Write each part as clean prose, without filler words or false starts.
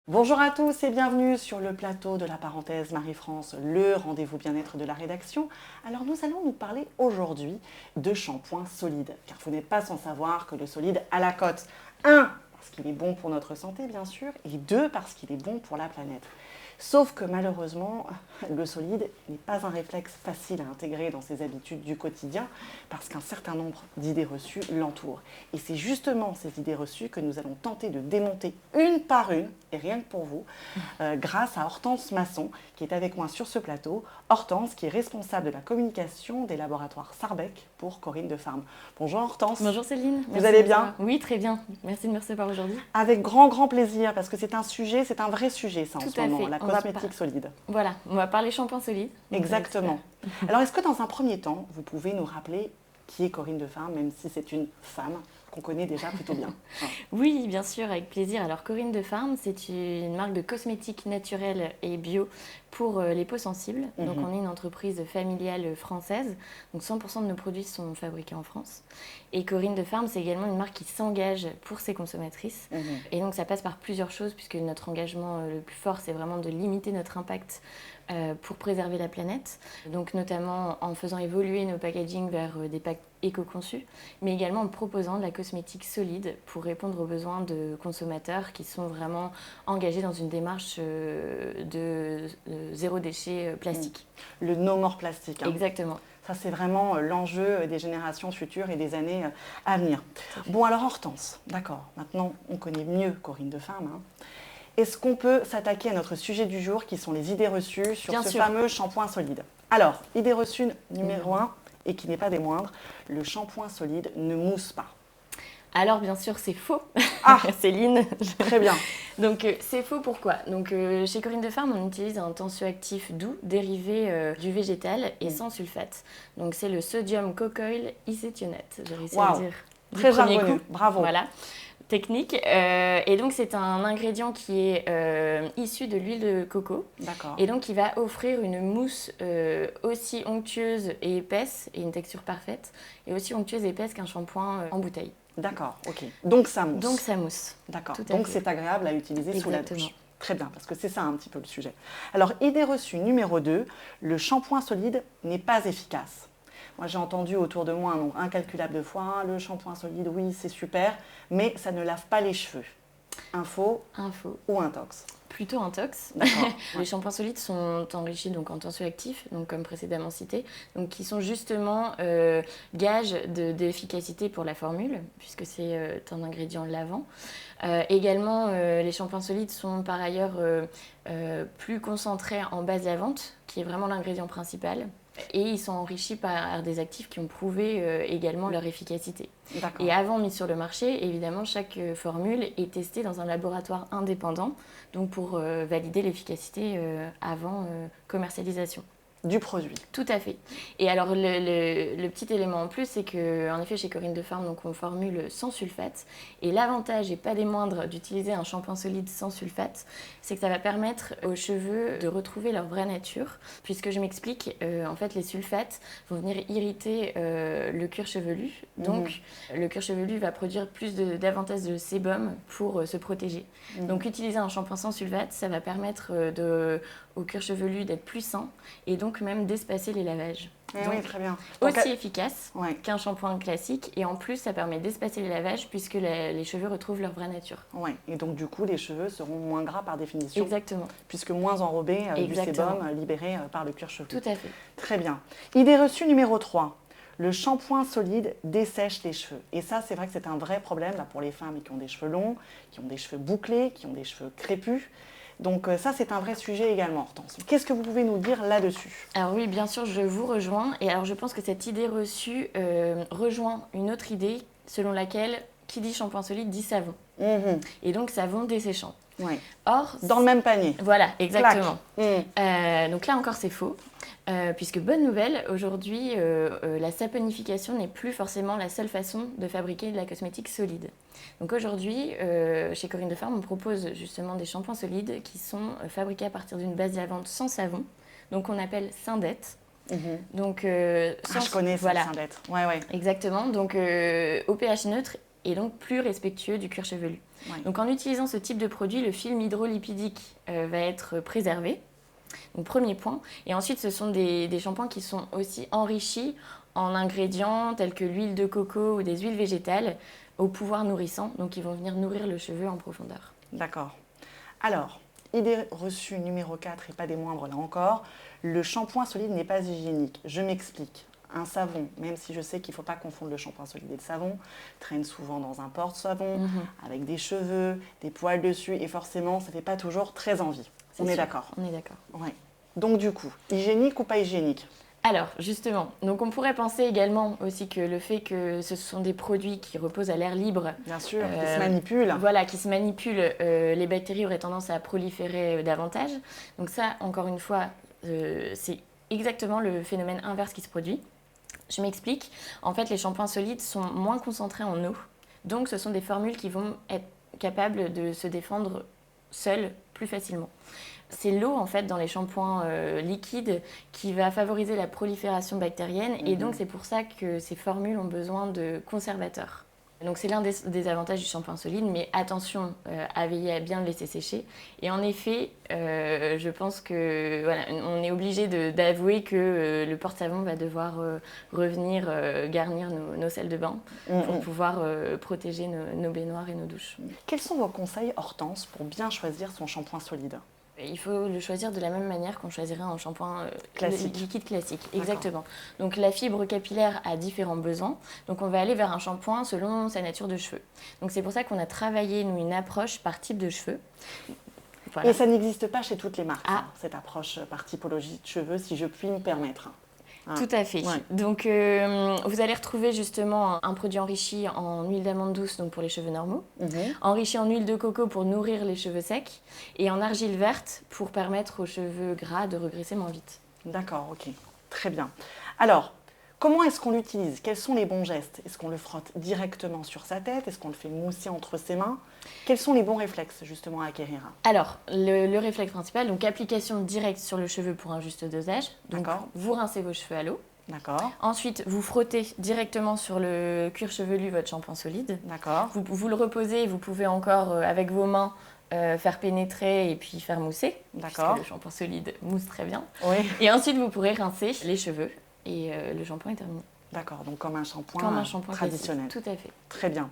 Bonjour à tous et bienvenue sur le plateau de la parenthèse Marie-France, le rendez-vous bien-être de la rédaction. Alors nous allons nous parler aujourd'hui de shampoing solide, car vous n'êtes pas sans savoir que le solide a la cote. 1, parce qu'il est bon pour notre santé bien sûr, et 2, parce qu'il est bon pour la planète. Sauf que malheureusement, le solide n'est pas un réflexe facile à intégrer dans ses habitudes du quotidien parce qu'un certain nombre d'idées reçues l'entourent. Et c'est justement ces idées reçues que nous allons tenter de démonter une par une, et rien que pour vous, grâce à Hortense Masson qui est avec moi sur ce plateau. Hortense qui est responsable de la communication des laboratoires Sarbec pour Corinne de Farm. Bonjour Hortense. Bonjour Céline. Vous allez bien? Oui, très bien. Merci de me recevoir aujourd'hui. Avec grand plaisir parce que c'est un sujet, c'est un vrai sujet ça en ce moment, la cosmétique solide. Voilà, on va parler shampoing solide. Exactement. Alors est-ce que dans un premier temps, vous pouvez nous rappeler qui est Corinne de Farm, même si c'est une femme qu'on connaît déjà plutôt bien? Oui, bien sûr, avec plaisir. Alors Corinne de Farm, c'est une marque de cosmétiques naturels et bio pour les peaux sensibles. Donc on est une entreprise familiale française. Donc 100% de nos produits sont fabriqués en France. Et Corinne de Farm, c'est également une marque qui s'engage pour ses consommatrices. Et donc ça passe par plusieurs choses puisque notre engagement le plus fort, c'est vraiment de limiter notre impact pour préserver la planète, donc notamment en faisant évoluer nos packaging vers des packs éco-conçus, mais également en proposant de la cosmétique solide pour répondre aux besoins de consommateurs qui sont vraiment engagés dans une démarche de zéro déchet plastique. Le no more plastique. Exactement. Ça, c'est vraiment l'enjeu des générations futures et des années à venir. Bon, alors Hortense, d'accord, maintenant on connaît mieux Corinne de Farm. Est-ce qu'on peut s'attaquer à notre sujet du jour, qui sont les idées reçues sur ce fameux shampoing solide? Alors, idée reçue numéro 1, et qui n'est pas des moindres, le shampoing solide ne mousse pas. Alors, bien sûr, c'est faux. Ah, Céline. Très bien. Donc, c'est faux pourquoi? Donc, chez Corinne de Farm, on utilise un tensioactif doux dérivé du végétal et sans sulfate. Donc, c'est le sodium cocoyl isethionate. J'ai réussi à le dire. Très jargonneux. Bravo. Voilà. Technique. Et donc, c'est un ingrédient qui est issu de l'huile de coco. D'accord. Et donc, il va offrir une mousse aussi onctueuse et épaisse, et une texture parfaite, et aussi onctueuse et épaisse qu'un shampoing en bouteille. D'accord, ok. Donc, ça mousse. Donc, ça mousse. D'accord. Donc, c'est agréable à utiliser sous la douche. Très bien, parce que c'est ça un petit peu le sujet. Alors, idée reçue numéro 2, le shampoing solide n'est pas efficace. Moi, j'ai entendu autour de moi un nombre incalculable de fois, le shampoing solide, oui, c'est super, mais ça ne lave pas les cheveux. Info ou intox? Plutôt intox. D'accord. Les shampoings solides sont enrichis donc, en tensioactifs, donc comme précédemment cité, donc qui sont justement gages d'efficacité pour la formule, puisque c'est un ingrédient lavant. Également, les shampoings solides sont par ailleurs plus concentrés en base lavante, qui est vraiment l'ingrédient principal. Et ils sont enrichis par des actifs qui ont prouvé également leur efficacité. Et avant mise sur le marché, évidemment, chaque formule est testée dans un laboratoire indépendant, donc pour valider l'efficacité avant commercialisation. Du produit. Tout à fait. Et alors, le petit élément en plus, c'est qu'en effet, chez Corinne de Farm, donc, on formule sans sulfate. Et l'avantage, et pas des moindres, d'utiliser un shampoing solide sans sulfate, c'est que ça va permettre aux cheveux de retrouver leur vraie nature. Puisque je m'explique, en fait, les sulfates vont venir irriter le cuir chevelu. Donc, le cuir chevelu va produire davantage de sébum pour se protéger. Donc, utiliser un shampoing sans sulfate, ça va permettre au cuir chevelu d'être plus sain et donc même d'espacer les lavages. Donc, oui, très bien. Aussi efficace qu'un shampoing classique, et en plus ça permet d'espacer les lavages puisque les cheveux retrouvent leur vraie nature. Oui, et donc du coup les cheveux seront moins gras par définition. Exactement. Puisque moins enrobés du sébum libéré par le cuir chevelu. Tout à fait. Très bien. Idée reçue numéro 3. Le shampoing solide dessèche les cheveux. Et ça, c'est vrai que c'est un vrai problème là, pour les femmes qui ont des cheveux longs, qui ont des cheveux bouclés, qui ont des cheveux crépus. Donc ça, c'est un vrai sujet également, Hortense. Qu'est-ce que vous pouvez nous dire là-dessus? Alors oui, bien sûr, je vous rejoins. Et alors, je pense que cette idée reçue rejoint une autre idée selon laquelle qui dit shampoing solide dit savon. Et donc, savon desséchant. Oui. Or, dans le même panier. Voilà, exactement. Donc là encore, c'est faux. Puisque bonne nouvelle, aujourd'hui, la saponification n'est plus forcément la seule façon de fabriquer de la cosmétique solide. Donc aujourd'hui, chez Corinne de Farm, on propose justement des shampoings solides qui sont fabriqués à partir d'une base lavante sans savon, donc on appelle Syndette. Donc, je connais cette Syndette. Exactement, donc au pH neutre et donc plus respectueux du cuir chevelu. Ouais. Donc en utilisant ce type de produit, le film hydrolipidique va être préservé. Donc premier point. Et ensuite, ce sont des shampoings qui sont aussi enrichis en ingrédients tels que l'huile de coco ou des huiles végétales au pouvoir nourrissant. Donc ils vont venir nourrir le cheveu en profondeur. D'accord. Alors, idée reçue numéro 4 et pas des moindres là encore, le shampoing solide n'est pas hygiénique. Je m'explique. Un savon, même si je sais qu'il ne faut pas confondre le shampoing solide et le savon, traîne souvent dans un porte-savon, avec des cheveux, des poils dessus, et forcément, ça ne fait pas toujours très envie. On est d'accord. On est d'accord. Ouais. Donc du coup, hygiénique ou pas hygiénique? Alors, justement, donc on pourrait penser également aussi que le fait que ce sont des produits qui reposent à l'air libre, Bien sûr, qui se manipulent. Voilà, qui se manipulent, les bactéries auraient tendance à proliférer davantage. Donc ça, encore une fois, c'est exactement le phénomène inverse qui se produit. Je m'explique. En fait, les shampoings solides sont moins concentrés en eau. Donc, ce sont des formules qui vont être capables de se défendre seules plus facilement. C'est l'eau, en fait, dans les shampoings liquides qui va favoriser la prolifération bactérienne. Et donc, c'est pour ça que ces formules ont besoin de conservateurs. Donc, c'est l'un des avantages du shampoing solide, mais attention à veiller à bien le laisser sécher. Et en effet, je pense que voilà, on est obligé d'avouer que le porte-savon va devoir revenir garnir nos salles de bain pour pouvoir protéger nos baignoires et nos douches. Quels sont vos conseils, Hortense, pour bien choisir son shampoing solide? Il faut le choisir de la même manière qu'on choisirait un shampoing classique. Liquide classique. Exactement. Donc la fibre capillaire a différents besoins. Donc on va aller vers un shampoing selon sa nature de cheveux. Donc c'est pour ça qu'on a travaillé, nous, une approche par type de cheveux. Voilà. Et ça n'existe pas chez toutes les marques, cette approche par typologie de cheveux, si je puis me permettre. Tout à fait. Ouais. Donc, vous allez retrouver justement un produit enrichi en huile d'amande douce, donc pour les cheveux normaux, enrichi en huile de coco pour nourrir les cheveux secs, et en argile verte pour permettre aux cheveux gras de regresser moins vite. D'accord, ok. Très bien. Alors, comment est-ce qu'on l'utilise? Quels sont les bons gestes? Est-ce qu'on le frotte directement sur sa tête? Est-ce qu'on le fait mousser entre ses mains? Quels sont les bons réflexes justement à acquérir? Alors, le réflexe principal, donc application directe sur le cheveu pour un juste dosage. Donc, vous rincez vos cheveux à l'eau. D'accord. Ensuite, vous frottez directement sur le cuir chevelu votre shampoing solide. D'accord. Vous le reposez, vous pouvez encore, avec vos mains, faire pénétrer et puis faire mousser. D'accord. Puisque le shampoing solide mousse très bien. Oui. Et ensuite, vous pourrez rincer les cheveux et le shampoing est terminé. D'accord, donc comme un shampoing traditionnel. Classique. Tout à fait. Très bien.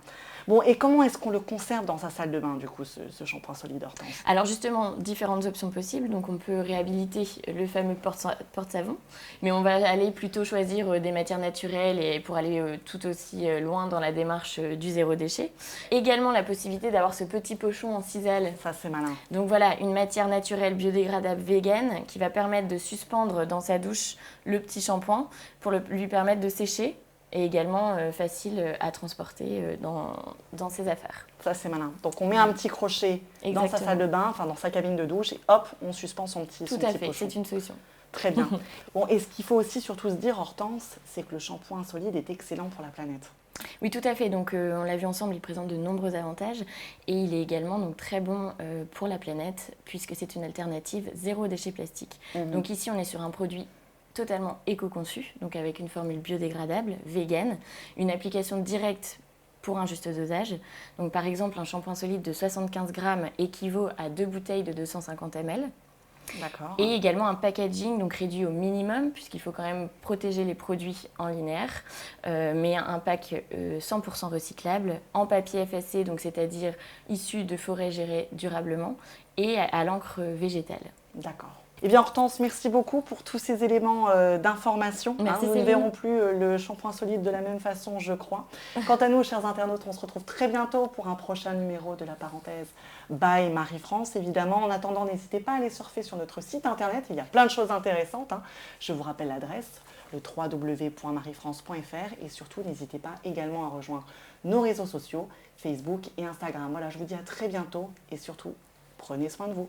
Bon, et comment est-ce qu'on le conserve dans sa salle de bain, du coup, ce shampoing solide, Hortense? Alors justement, différentes options possibles. Donc on peut réhabiliter le fameux porte-savon, mais on va aller plutôt choisir des matières naturelles et pour aller tout aussi loin dans la démarche du zéro déchet. Également la possibilité d'avoir ce petit pochon en sisal. Ça, c'est malin. Donc voilà, une matière naturelle biodégradable vegan qui va permettre de suspendre dans sa douche le petit shampoing pour lui permettre de sécher. Et également facile à transporter dans ses affaires. Ça, c'est malin. Donc, on met un petit crochet dans sa salle de bain, enfin dans sa cabine de douche, et hop, on suspend son petit pochon. Tout à fait, c'est une solution. Très bien. Bon, et ce qu'il faut aussi surtout se dire, Hortense, c'est que le shampoing solide est excellent pour la planète. Oui, tout à fait. Donc, on l'a vu ensemble, il présente de nombreux avantages. Et il est également donc, très bon pour la planète, puisque c'est une alternative zéro déchet plastique. Donc ici, on est sur un produit totalement éco-conçu, donc avec une formule biodégradable, vegan, une application directe pour un juste dosage. Donc par exemple, un shampoing solide de 75 grammes équivaut à 2 bouteilles de 250 ml. D'accord. Et également un packaging donc réduit au minimum, puisqu'il faut quand même protéger les produits en linéaire, mais un pack 100% recyclable, en papier FSC, donc c'est-à-dire issu de forêts gérées durablement, et à l'encre végétale. D'accord. Eh bien Hortense, merci beaucoup pour tous ces éléments d'information. Nous ne verrons plus le shampoing solide de la même façon, je crois. Quant à nous, chers internautes, on se retrouve très bientôt pour un prochain numéro de la parenthèse by Marie-France. Évidemment, en attendant, n'hésitez pas à aller surfer sur notre site internet. Il y a plein de choses intéressantes. Je vous rappelle l'adresse, le www.mariefrance.fr. Et surtout, n'hésitez pas également à rejoindre nos réseaux sociaux, Facebook et Instagram. Voilà, je vous dis à très bientôt et surtout, prenez soin de vous.